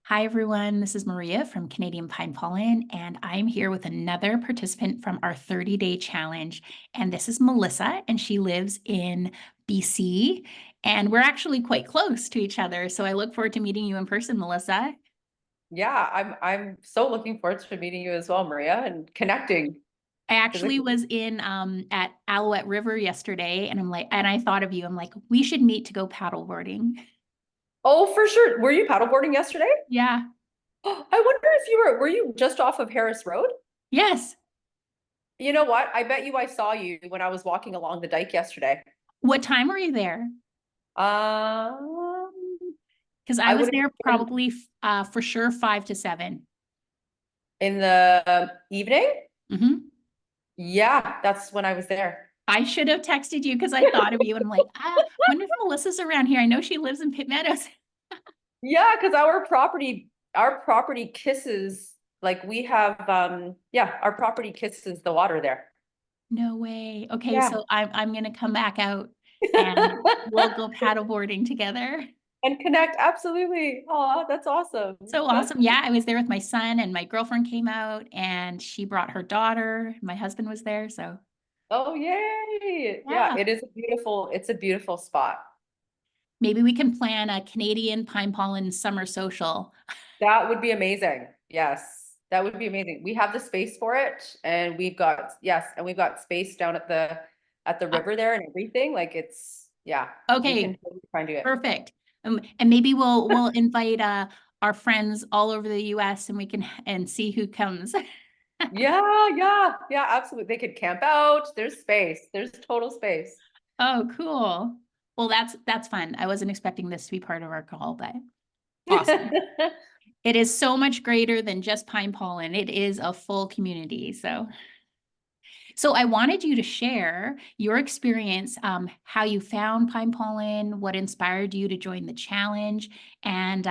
Hi, everyone. This is Maria from Canadian Pine Pollen, and I'm here with another participant from our 30-day challenge. And this is Melissa, and she lives in BC, and we're actually quite close to each other. So I look forward to meeting you in person, Melissa. Yeah, I'm so looking forward to meeting you as well, Maria, and connecting I actually physically. was in at Alouette River yesterday, and I thought of you. I'm like, we should meet to go paddleboarding. Oh, for sure. Were you paddleboarding yesterday? Yeah. I wonder if were you just off of Harris Road? Yes. You know what? I bet you I saw you when I was walking along the dike yesterday. What time were you there? Um, Because I I was would have there been probably for sure 5 to 7. in the evening. Hmm. Yeah, that's when I was there. I should have texted you because I thought of you and I'm like, wonder if Melissa's around here. I know she lives in Pitt Meadows. Yeah, because our property kisses, like we have yeah, our property kisses the water there. No way. Okay, Yeah. so I'm gonna come back out and we'll go paddleboarding together. And connect, absolutely. Oh, that's awesome. So That's awesome. Yeah, I was there with my son and my girlfriend came out and she brought her daughter. My husband was there, so oh yay. Yeah, yeah. it's a beautiful spot. Maybe we can plan a Canadian pine pollen summer social. That would be amazing. Yes, that would be amazing. We have the space for it and we've got space down at the Uh, river there and everything. Like it's yeah, we can okay, totally try and do it. perfect. And maybe we'll invite our friends all over the US and we can and see who comes. Yeah, yeah, yeah, absolutely. They could camp out. There's space. There's total space. Oh, cool. Well, that's fun. I wasn't expecting this to be part of our call, but awesome. It is so much greater than just pine pollen. It is a full community. So I wanted you to share your experience, how you found pine pollen, what inspired you to join the challenge, and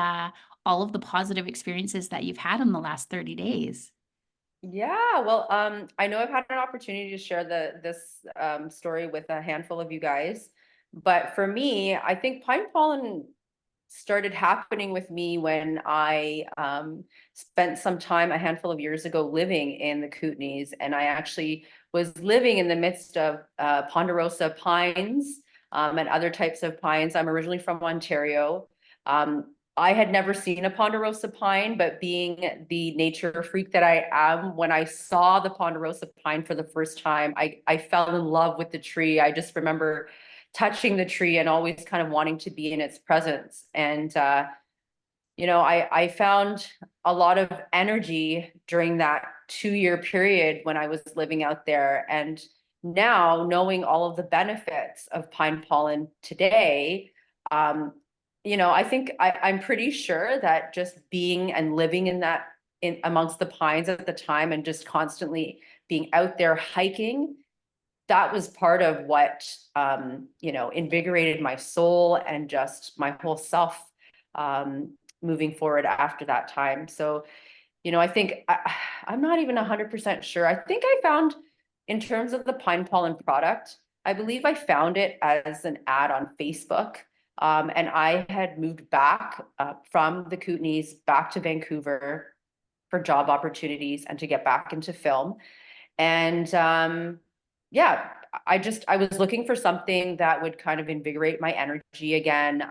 all of the positive experiences that you've had in the last 30 days. Yeah, well, I know I've had an opportunity to share this story with a handful of you guys, but for me, I think pine pollen started happening with me when I spent some time a handful of years ago living in the Kootenays, and I actually was living in the midst of ponderosa pines and other types of pines. I'm originally from Ontario. I had never seen a ponderosa pine, but being the nature freak that I am, when I saw the ponderosa pine for the first time, I fell in love with the tree. I just remember touching the tree and always kind of wanting to be in its presence. And I found a lot of energy during that 2 year period when I was living out there. And now knowing all of the benefits of pine pollen today, um, I think I'm pretty sure that just being and living in amongst the pines at the time and just constantly being out there hiking, that was part of what invigorated my soul and just my whole self moving forward after that time. So, I think I'm not even 100% sure. I think I found, in terms of the pine pollen product, I believe I found it as an ad on Facebook. And I had moved back from the Kootenays back to Vancouver for job opportunities and to get back into film. And yeah, I was looking for something that would kind of invigorate my energy again.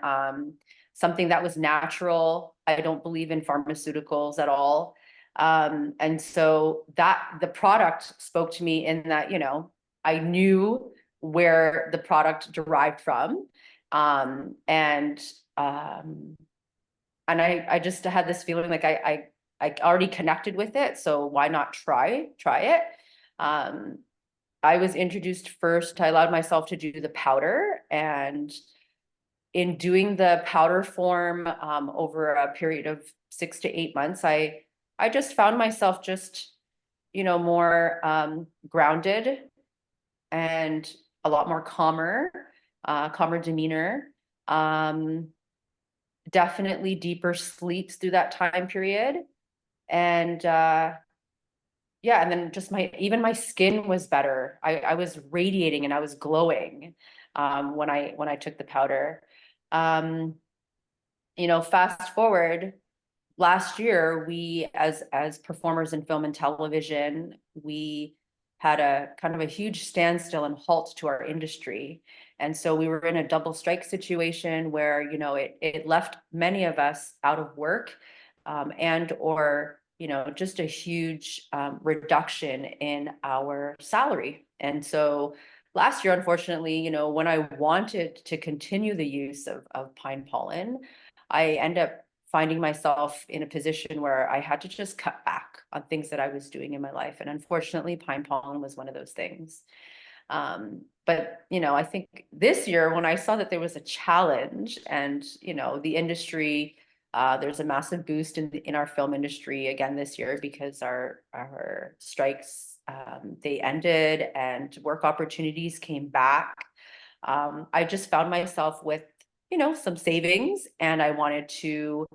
Something that was natural. I don't believe in pharmaceuticals at all. And so that the product spoke to me in that, I knew where the product derived from. And um, and I just had this feeling like I already connected with it, so why not try it? Um, I was introduced first. I allowed myself to do the powder, and in doing the powder form over a period of 6 to 8 months, I just found myself just more grounded and a lot more calmer demeanor. Um, Definitely deeper sleeps through that time period. And yeah, and then just my skin was better. I was radiating and I was glowing when I took the powder. Um, Fast forward last year, we as performers in film and television, we had a kind of a huge standstill and halt to our industry. And so we were in a double strike situation where, you know, it left many of us out of work, and or, you know, just a huge reduction in our salary. And so last year, unfortunately, you know, when I wanted to continue the use of pine pollen, I end up finding myself in a position where I had to just cut back on things that I was doing in my life. And unfortunately, pine pollen was one of those things. But, you know, I think this year when I saw that there was a challenge and, you know, the industry, there's a massive boost in our film industry again this year because our strikes, they ended and work opportunities came back. I just found myself with, you know, some savings, and I wanted to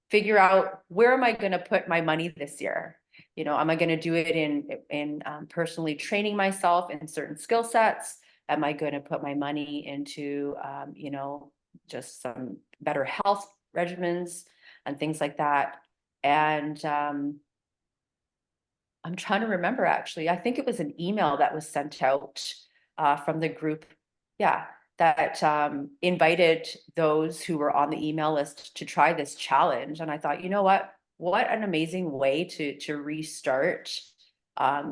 figure out, where am I going to put my money this year? You know, am I going to do it in personally training myself in certain skill sets? Am I going to put my money into, you know, just some better health regimens and things like that? And I'm trying to remember, actually, I think it was an email that was sent out from the group. Yeah, that invited those who were on the email list to try this challenge. And I thought, you know what an amazing way to restart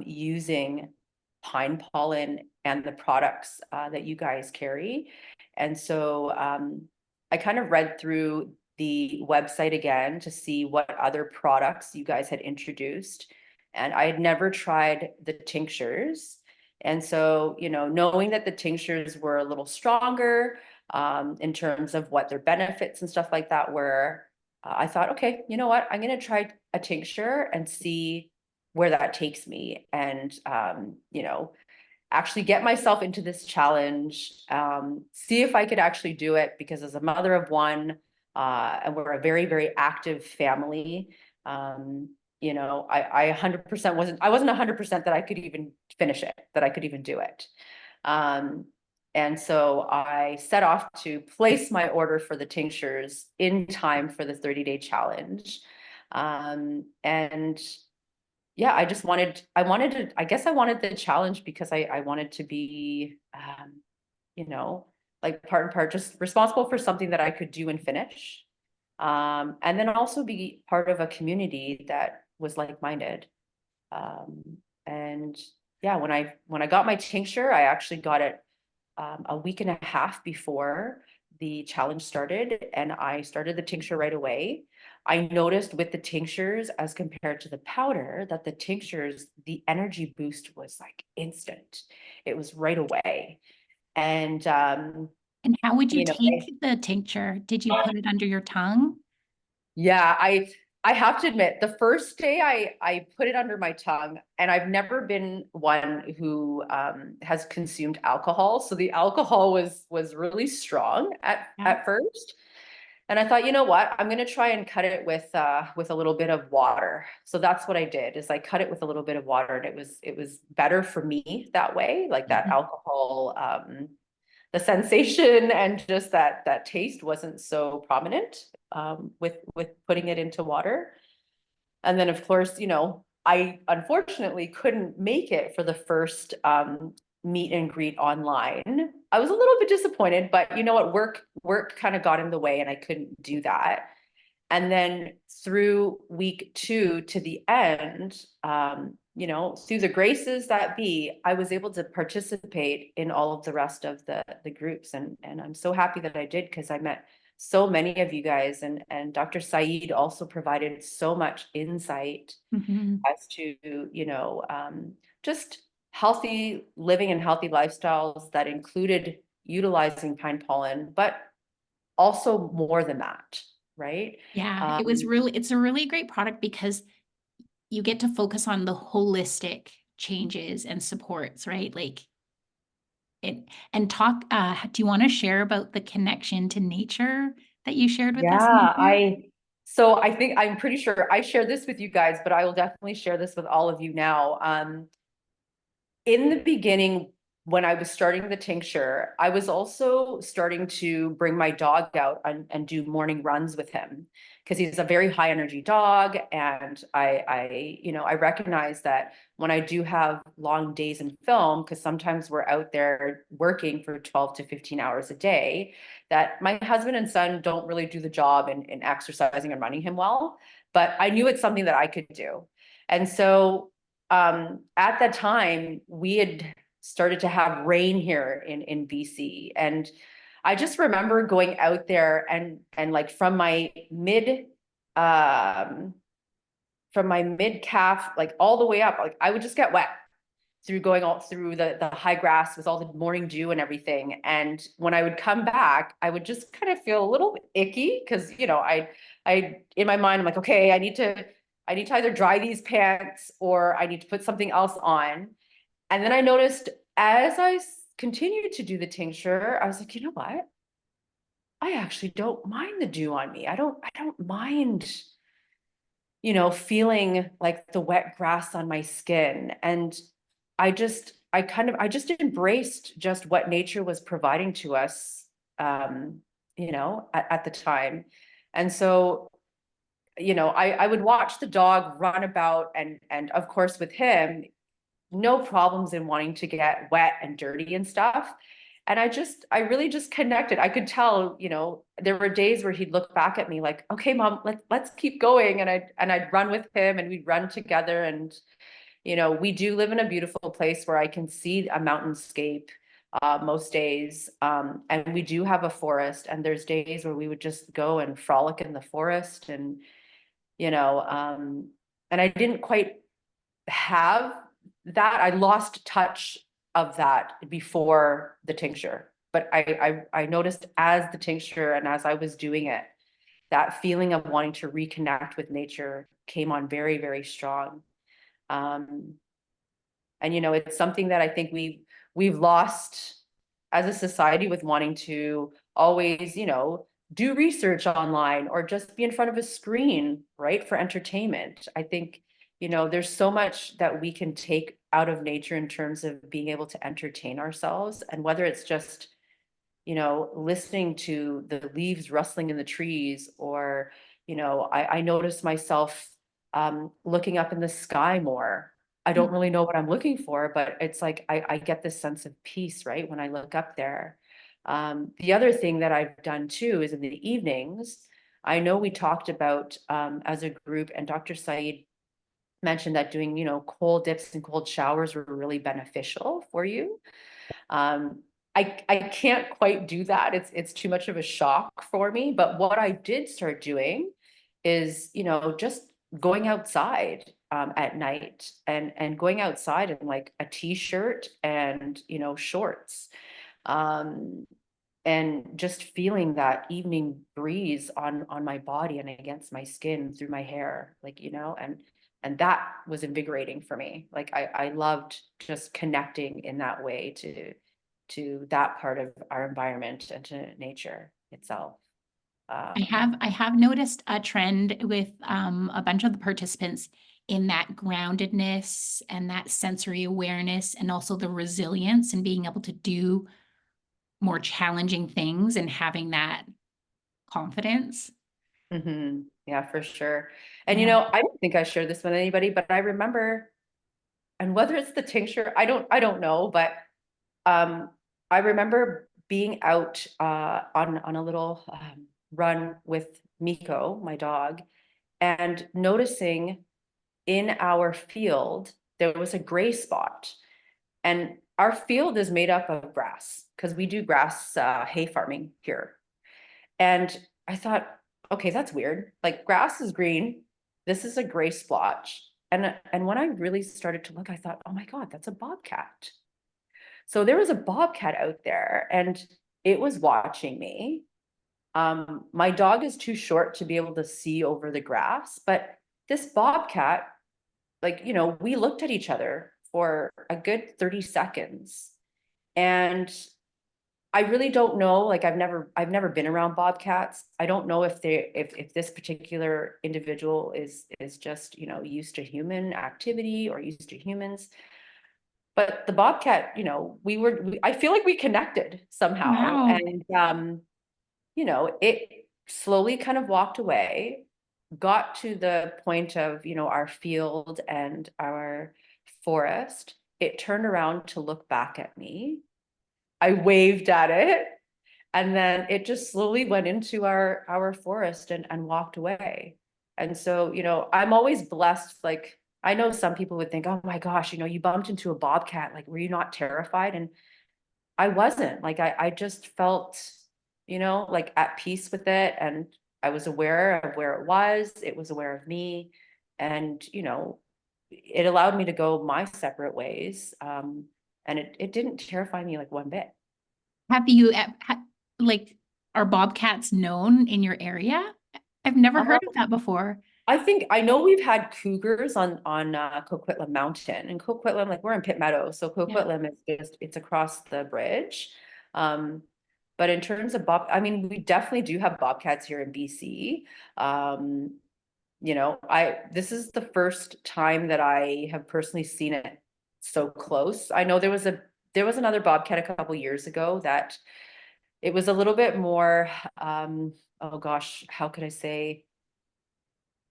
using pine pollen and the products that you guys carry. And so I kind of read through the website again to see what other products you guys had introduced. And I had never tried the tinctures. And so, you know, knowing that the tinctures were a little stronger in terms of what their benefits and stuff like that were, I thought, okay, you know what, I'm going to try a tincture and see where that takes me. And, you know, actually get myself into this challenge, see if I could actually do it, because as a mother of one, and we're a very, very active family, you know, I 100% I wasn't 100% that I could even finish it, that I could even do it. And so I set off to place my order for the tinctures in time for the 30-day challenge. And yeah, I guess I wanted the challenge because I wanted to be, you know, like part and part just responsible for something that I could do and finish. And then also be part of a community that was like-minded. And yeah, when I got my tincture, I actually got it a week and a half before the challenge started, and I started the tincture right away. I noticed with the tinctures as compared to the powder that the tinctures, the energy boost was like instant. It was right away. And And how would you you know, take the tincture? Did you put it under your tongue? yeah, I have to admit, the first day I put it under my tongue, and I've never been one who has consumed alcohol, so the alcohol was really strong Yeah. at first. And I thought, you know what, I'm going to try and cut it with a little bit of water. So that's what I did, is I cut it with a little bit of water, and it was better for me that way, like that Mhm. alcohol, the sensation and just that taste wasn't so prominent with putting it into water. And then of course, you know, I unfortunately couldn't make it for the first meet and greet online. I was a little bit disappointed, but you know what, work kind of got in the way and I couldn't do that. And then through week 2 to the end, you know, through the graces that be, I was able to participate in all of the rest of the groups. And I'm so happy that I did, because I met so many of you guys, and Dr. Saeed also provided so much insight Mhm. as to, you know, just healthy living and healthy lifestyles that included utilizing pine pollen, but also more than that, right? Yeah, Um, it's a really great product because you get to focus on the holistic changes and supports, right? Like it, and talk, do you want to share about the connection to nature that you shared with us in Yeah, here? so I think I'm pretty sure I shared this with you guys, but I will definitely share this with all of you now. In the beginning, when I was starting the tincture, I was also starting to bring my dog out and do morning runs with him because he's a very high energy dog. And I recognize that when I do have long days in film, because sometimes we're out there working for 12 to 15 hours a day, that my husband and son don't really do the job in exercising and running him well. But I knew it's something that I could do. And so at that time, we had started to have rain here in BC. And I just remember going out there and like um from my mid calf, like all the way up, like I would just get wet through going all through the high grass with all the morning dew and everything. And when I would come back, I would just kind of feel a little icky because, I in my mind, I'm like, okay, I need to either dry these pants or I need to put something else on. And then I noticed as I continued to do the tincture, I was like, you know what? I actually don't mind the dew on me. I don't mind, feeling like the wet grass on my skin. And I just embraced just what nature was providing to us, at the time. And so, I would watch the dog run about and of course with him, no problems in wanting to get wet and dirty and stuff. And I really just connected. I could tell, there were days where he'd look back at me like, okay, mom, let's keep going. And I'd run with him and we'd run together. And, we do live in a beautiful place where I can see a mountainscape most days. And we do have a forest, and there's days where we would just go and frolic in the forest you know, um, and I didn't quite have that. I lost touch of that before the tincture, but I noticed as the tincture and as I was doing it, that feeling of wanting to reconnect with nature came on very, very strong. Um, and it's something that I think we've lost as a society with wanting to always, do research online or just be in front of a screen, right, for entertainment. I think, there's so much that we can take out of nature in terms of being able to entertain ourselves. And whether it's just, listening to the leaves rustling in the trees, or, I notice myself looking up in the sky more. I don't really know what I'm looking for, but it's like I get this sense of peace, right, when I look up there. The other thing that I've done too is in the evenings, I know we talked about as a group, and Dr. Said mentioned that doing, cold dips and cold showers were really beneficial for you. Um, I can't quite do that. It's too much of a shock for me. But what I did start doing is, just going outside at night and going outside in like a t-shirt and, shorts. Um, and just feeling that evening breeze on my body and against my skin through my hair, like, and that was invigorating for me. Like I loved just connecting in that way to that part of our environment and to nature itself. I have noticed a trend with a bunch of the participants in that groundedness and that sensory awareness, and also the resilience and being able to do more challenging things and having that confidence. Yeah, for sure. And Yeah. I don't think I shared this with anybody, but I remember, and whether it's the tincture, I don't know, but um, I remember being out on a little run with Miko, my dog, and noticing in our field there was a gray spot. And our field is made up of grass because we do grass hay farming here. And I thought, okay, that's weird. Like grass is green. This is a gray splotch. And when I really started to look, I thought, oh my God, that's a bobcat. So there was a bobcat out there and it was watching me. My dog is too short to be able to see over the grass, but this bobcat, like, we looked at each other for a good 30 seconds. And I really don't know, like I've never been around bobcats. I don't know if this particular individual is just, used to human activity or used to humans. But the bobcat, I feel like we connected somehow. Wow. And, it slowly kind of walked away, got to the point of, our field and our forest. It turned around to look back at me. I waved at it. And then it just slowly went into our forest and walked away. And so, I'm always blessed. Like, I know some people would think, oh my gosh, you bumped into a bobcat. Like, were you not terrified? And I wasn't. Like, I just felt, like at peace with it. And I was aware of where it was aware of me. And, it allowed me to go my separate ways. And it didn't terrify me like one bit. Have you, like, are bobcats known in your area? I've never heard of that before. I know we've had cougars on Coquitlam Mountain, and Coquitlam, like, we're in Pitt Meadow, so Yeah. Coquitlam is just, it's across the bridge. Um, but in terms of I mean, we definitely do have bobcats here in BC. This is the first time that I have personally seen it so close. I know there was another bobcat a couple years ago that it was a little bit more, oh gosh, how could I say?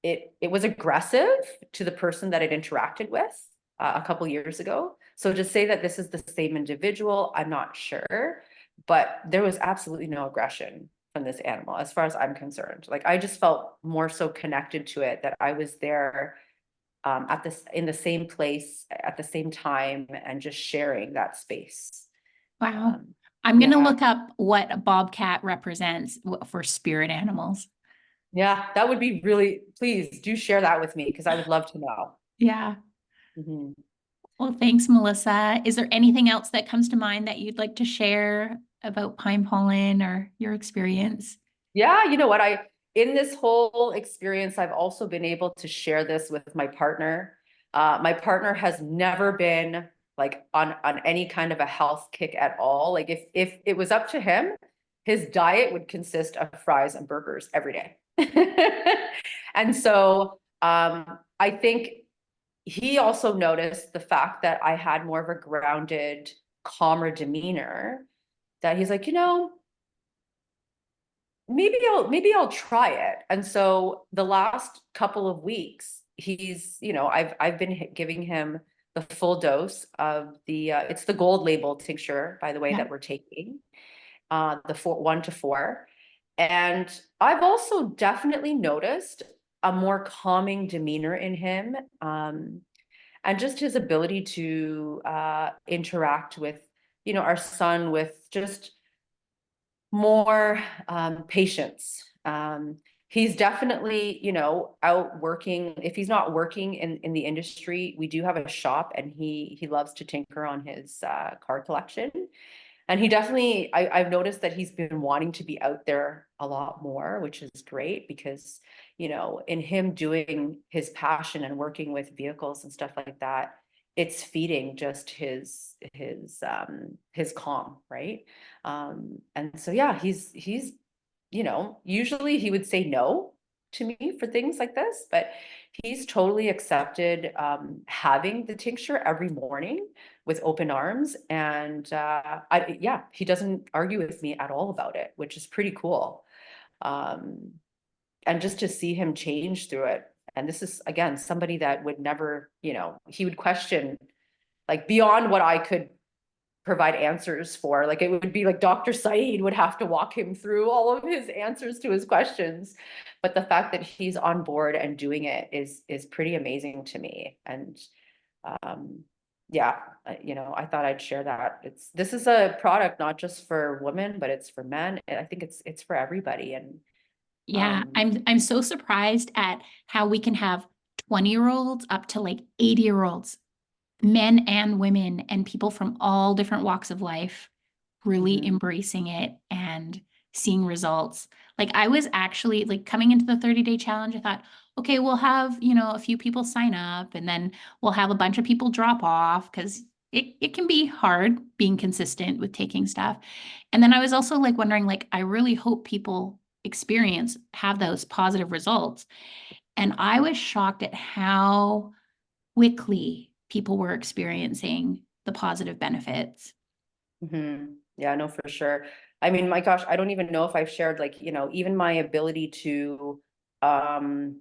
It was aggressive to the person that it interacted with a couple years ago. So to say that this is the same individual, I'm not sure, but there was absolutely no aggression from this animal as far as I'm concerned. Like, I just felt more so connected to it, that I was there in the same place at the same time and just sharing that space. Wow. Um, I'm going to yeah. look up what a bobcat represents for spirit animals. Yeah, that would be really, please do share that with me because I would love to know. Yeah. Mhm. Well, thanks, Melissa. Is there anything else that comes to mind that you'd like to share about pine pollen or your experience? Yeah, you know what? In this whole experience, I've also been able to share this with my partner. My partner has never been like on any kind of a health kick at all. Like, if it was up to him, his diet would consist of fries and burgers every day. And so I think he also noticed the fact that I had more of a grounded, calmer demeanor, that he's like, maybe I'll try it. And so the last couple of weeks, I've been giving him the full dose of it's the gold label tincture, by the way, Yeah. that we're taking, the 1 to 4. And I've also definitely noticed a more calming demeanor in him, and just his ability to interact with, our son with just more patience. He's definitely, out working. If he's not working in the industry, we do have a shop, and he loves to tinker on his car collection. And he definitely, I've noticed that he's been wanting to be out there a lot more, which is great because, in him doing his passion and working with vehicles and stuff like that, it's feeding just his calm, right? And so, yeah, he's, usually he would say no to me for things like this, but he's totally accepted having the tincture every morning with open arms. And yeah, he doesn't argue with me at all about it, which is pretty cool. Um, and just to see him change through it. And this is, again, somebody that would never, he would question, like, beyond what I could provide answers for. Like, it would be like Dr. Saeed would have to walk him through all of his answers to his questions. But the fact that he's on board and doing it is pretty amazing to me. And um, yeah, I thought I'd share that. This is a product not just for women, but it's for men. And I think it's for everybody. And Yeah, um, I'm so surprised at how we can have 20-year-olds up to like 80-year-olds, men and women, and people from all different walks of life really mhm. embracing it and seeing results. Like, I was actually like coming into the 30-day challenge, I thought, okay, we'll have, a few people sign up and then we'll have a bunch of people drop off because it can be hard being consistent with taking stuff. And then I was also like wondering, like, I really hope people have those positive results. And I was shocked at how quickly people were experiencing the positive benefits. Yeah, no, for sure. I mean, my gosh, I don't even know if I've shared, like, even my ability um,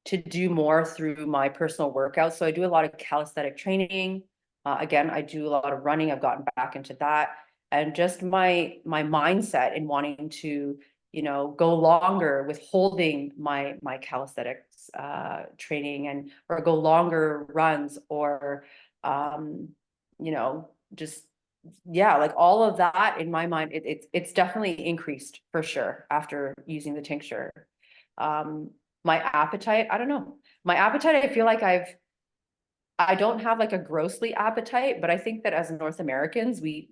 to do more through my personal workouts. So I do a lot of calisthenic training. Again, I do a lot of running. I've gotten back into that, and just my mindset in wanting to, go longer with holding my calisthenics training, and or go longer runs, or just, yeah, like all of that in my mind, it's definitely increased for sure after using the tincture. My appetite, I don't know. My appetite, I feel like I don't have like a grossly appetite, but I think that as North Americans, we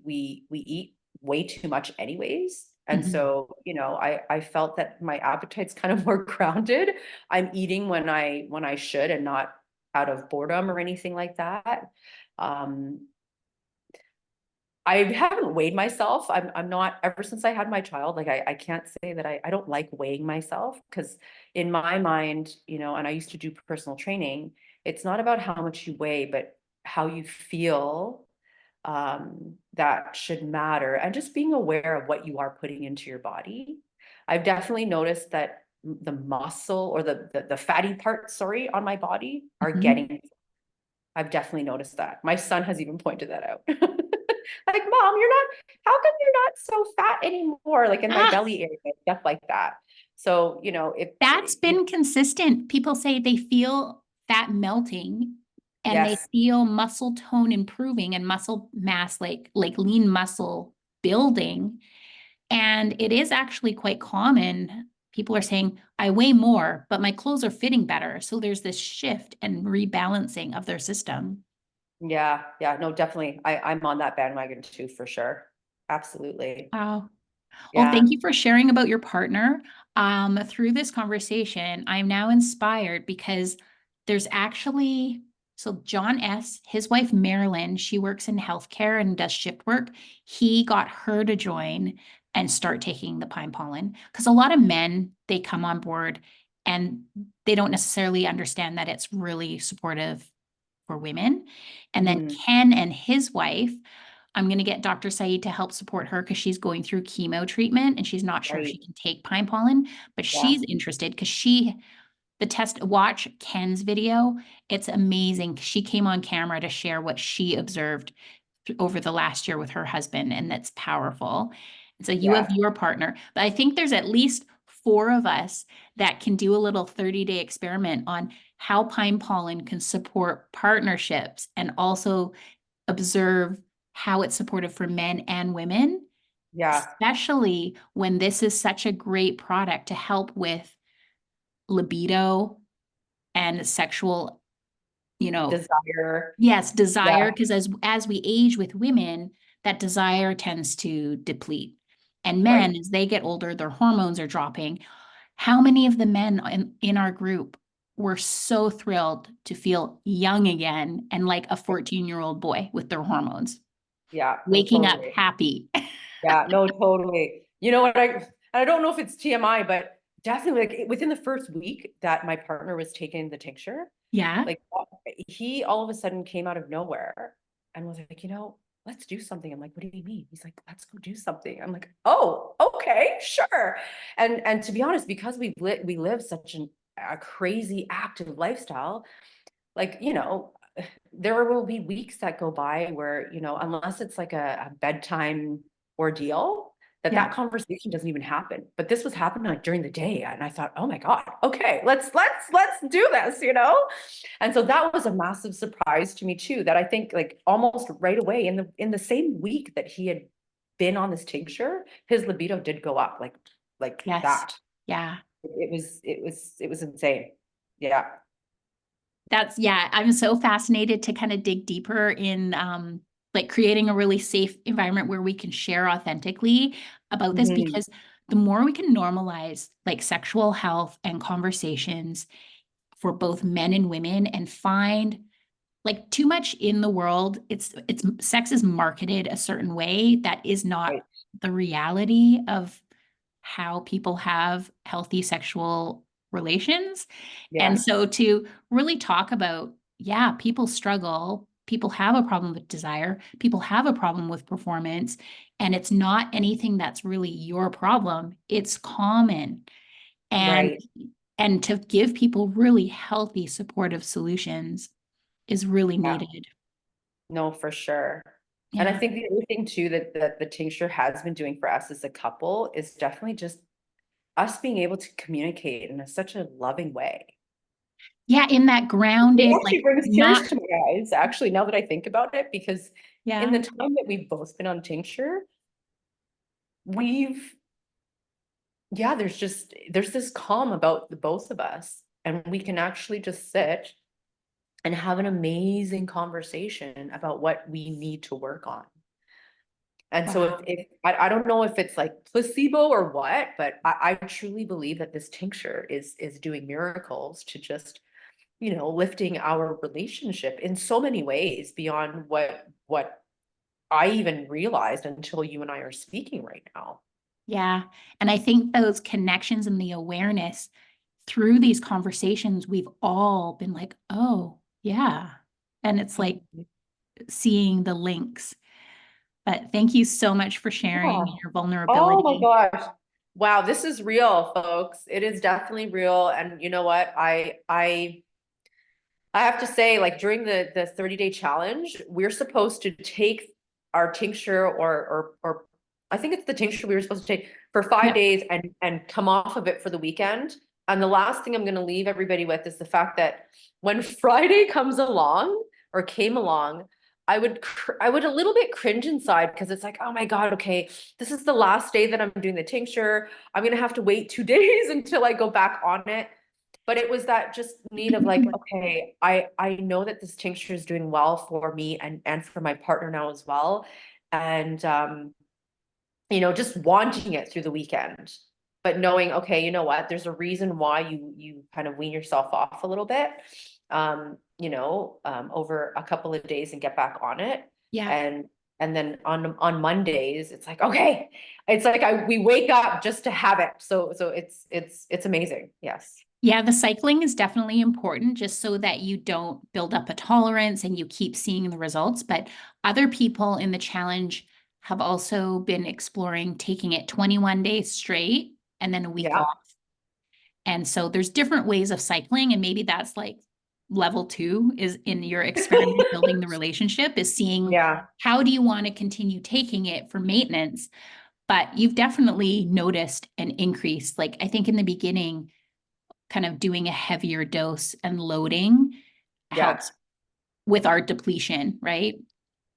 eat way too much anyways. And Mhm. so, I felt that my appetite's kind of more grounded. I'm eating when I should, and not out of boredom or anything like that. Um, I haven't weighed myself. I'm not, ever since I had my child, like I can't say that I don't like weighing myself, because in my mind, and I used to do personal training, it's not about how much you weigh, but how you feel, that should matter. And just being aware of what you are putting into your body. I've definitely noticed that the muscle, or the fatty parts, sorry, on my body are Mhm. getting, I've definitely noticed that. My son has even pointed that out. Like, Mom, how come you're not so fat anymore? Like in my Ah, belly area, stuff like that. So, that's been consistent. People say they feel fat melting and they yes, feel muscle tone improving and muscle mass, like lean muscle building. And it is actually quite common. People are saying, I weigh more, but my clothes are fitting better. So there's this shift and rebalancing of their system. yeah, yeah, no, definitely. I'm on that bandwagon too, for sure. Absolutely. Wow. Well, Yeah. thank you for sharing about your partner. Through this conversation, I'm now inspired because there's actually, so John S., his wife Marilyn, she works in healthcare and does shift work. He got her to join and start taking the pine pollen, because a lot of men, they come on board and they don't necessarily understand that it's really supportive for women. And then Mhm. Ken and his wife, I'm going to get Dr. Saeed to help support her because she's going through chemo treatment and she's not sure if Right. she can take pine pollen, but Yeah. she's interested because the test, watch Ken's video. It's amazing. She came on camera to share what she observed over the last year with her husband, and that's powerful. And so you have Yeah. your partner, but I think there's at least four of us that can do a little 30-day experiment on how pine pollen can support partnerships and also observe how it's supportive for men and women, Yeah. especially when this is such a great product to help with libido and sexual, you know, Desire. yes, desire. Yeah. Because as we age with women, that desire tends to deplete. And Right. men, as they get older, their hormones are dropping. How many of the men in our group were so thrilled to feel young again and like a 14-year-old boy with their hormones? Yeah. No, Waking up totally. happy. Yeah, no, totally. You know what, I don't know if it's TMI, but definitely, like, within the first week that my partner was taking the tincture, Yeah. like, he all of a sudden came out of nowhere and was like, let's do something. I'm like, what do you mean? He's like, let's go do something. I'm like, oh, okay, sure. And to be honest, because we live such a crazy active lifestyle, like, there will be weeks that go by where, unless it's like a bedtime ordeal, that Yeah. conversation doesn't even happen. But this was happening like during the day. And I thought, oh my God, okay, let's do this. And so that was a massive surprise to me too, that I think, like, almost right away in the same week that he had been on this tincture, his libido did go up, like Yes. that. Yeah. It was insane. Yeah. Yeah, I'm so fascinated to kind of dig deeper in like creating a really safe environment where we can share authentically about this, Mhm. because the more we can normalize like sexual health and conversations for both men and women and find like too much in the world, it's sex is marketed a certain way that is not Right. the reality of how people have healthy sexual relations. And Yeah. so to really talk about, yeah, people struggle, people have a problem with desire, people have a problem with performance, and it's not anything that's really your problem. It's common. And Right. and to give people really healthy, supportive solutions is really Yeah. needed. No, for sure. And I Yeah. think the other thing too that the tincture has been doing for us as a couple is definitely just us being able to communicate in such a loving way. Yeah, in that It grounded, like actually brings tears not, to my eyes, actually, now that I think about it, because in yeah. the time that we've both been on tincture, we've, yeah, there's this calm about the both of us, and we can actually just sit and have an amazing conversation about what we need to work on. And so Wow. if I don't know if it's like placebo or what, but I truly believe that this tincture is doing miracles to just, lifting our relationship in so many ways beyond what I even realized until you and I are speaking right now. Yeah. And I think those connections and the awareness through these conversations, we've all been like, oh, yeah. And it's like Mhm. seeing the links. But thank you so much for sharing Yeah. your Oh my vulnerability. gosh. Wow, this is real, folks. It is definitely real. And you know what? I have to say, like during the 30-day challenge, we're supposed to take our tincture or I think it's the tincture we were supposed to take for 5 days and come off of it for the weekend. And the last thing I'm going to leave everybody with is the fact that when Friday comes along or came along, I would a little bit cringe inside because it's like, oh my God, okay, this is the last day that I'm doing the tincture. I'm going to have to wait 2 days until I go back on it. But it was that just need of like, okay, I know that this tincture is doing well for me and for my partner now as well. And just wanting it through the weekend, but knowing, okay, you know what, there's a reason why you kind of wean yourself off a little bit, over a couple of days and get back on it. Yeah. And and then on Mondays, it's like, okay, it's like we wake up just to have it. So it's amazing. Yes. Yeah, the cycling is definitely important just so that you don't build up a tolerance and you keep seeing the results. But other people in the challenge have also been exploring taking it 21 days straight and then a week Yeah. off. And so there's different ways of cycling, and maybe that's like level two is in your experiment building the relationship is seeing Yeah. how do you want to continue taking it for maintenance. But you've definitely noticed an increase. Like I think in the beginning, kind of doing a heavier dose and loading Yeah. helps with our depletion, right?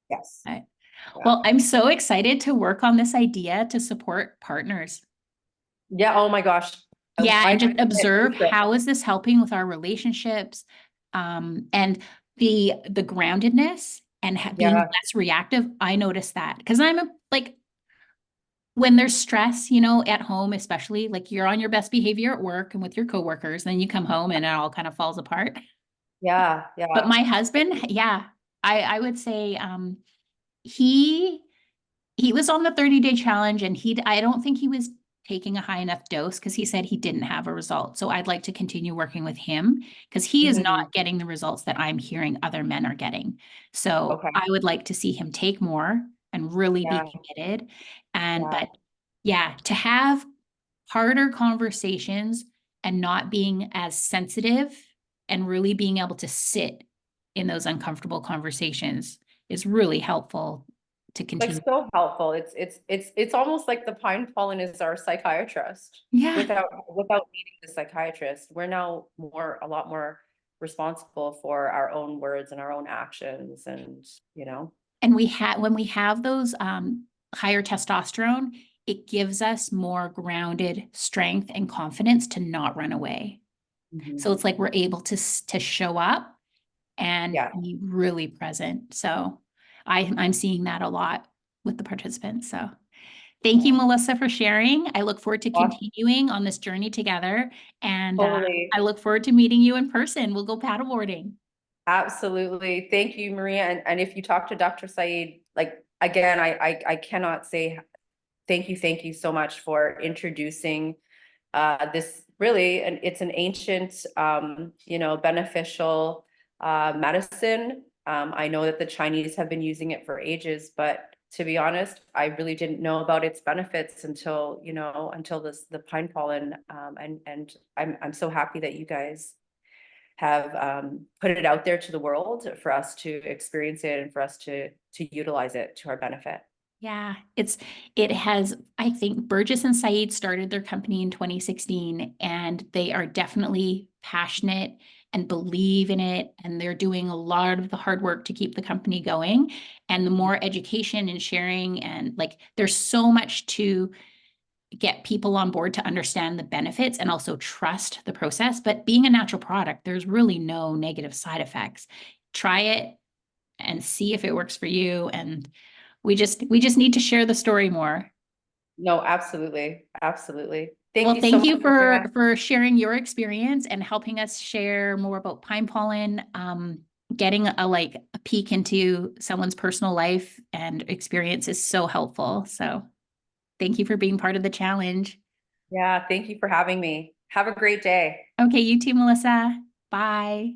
Yes. Right. Yeah. Well, I'm so excited to work on this idea to support partners. Yeah. Oh my gosh. Yeah, I and just can't observe believe it. how is this helping with our relationships, and the groundedness and being Yeah. less reactive. I notice that because like when there's stress, at home, especially like you're on your best behavior at work and with your coworkers, then you come home and it all kind of falls apart. Yeah. But Yeah. my husband, yeah, I would say he he was on the 30-day challenge and I don't think he was taking a high enough dose because he said he didn't have a result. So I'd like to continue working with him because he is Mhm. not getting the results that I'm hearing other men are getting. So Okay. I would like to see him take more and really be Yeah. committed. And Yeah. but yeah, to have harder conversations and not being as sensitive and really being able to sit in those uncomfortable conversations is really helpful to Like continue. so helpful. It's almost like the pine pollen is our psychiatrist Yeah. without needing the psychiatrist. We're now a lot more responsible for our own words and our own actions and. And when we have those higher testosterone, it gives us more grounded strength and confidence to not run away. Mhm. So it's like we're able to show up and Yeah. be really present. So I'm seeing that a lot with the participants. So thank you, Yeah. Melissa, for sharing. I look forward to Awesome. continuing on this journey together. And Totally. I look forward to meeting you in person. We'll go paddleboarding. Absolutely. Thank you, Maria. And if you talk to Dr. Saeed, like again, I cannot say thank you so much for introducing this really, and it's an ancient, beneficial medicine I know that the Chinese have been using it for ages, but to be honest, I really didn't know about its benefits until, until the pine pollen. And I'm so happy that you guys have put it out there to the world for us to experience it and for us to utilize it to our benefit. Yeah, it has, I think Burgess and Said started their company in 2016, and they are definitely passionate and believe in it, and they're doing a lot of the hard work to keep the company going. And the more education and sharing, and like there's so much to get people on board to understand the benefits and also trust the process. But being a natural product, there's really no negative side effects. Try it and see if it works for you. And we just need to share the story more. No, absolutely. Absolutely. Thank Well, you so thank much, you Maria. for sharing your experience and helping us share more about pine pollen. Getting a peek into someone's personal life and experience is so helpful. So thank you for being part of the challenge. Yeah, thank you for having me. Have a great day. Okay, you too, Melissa. Bye.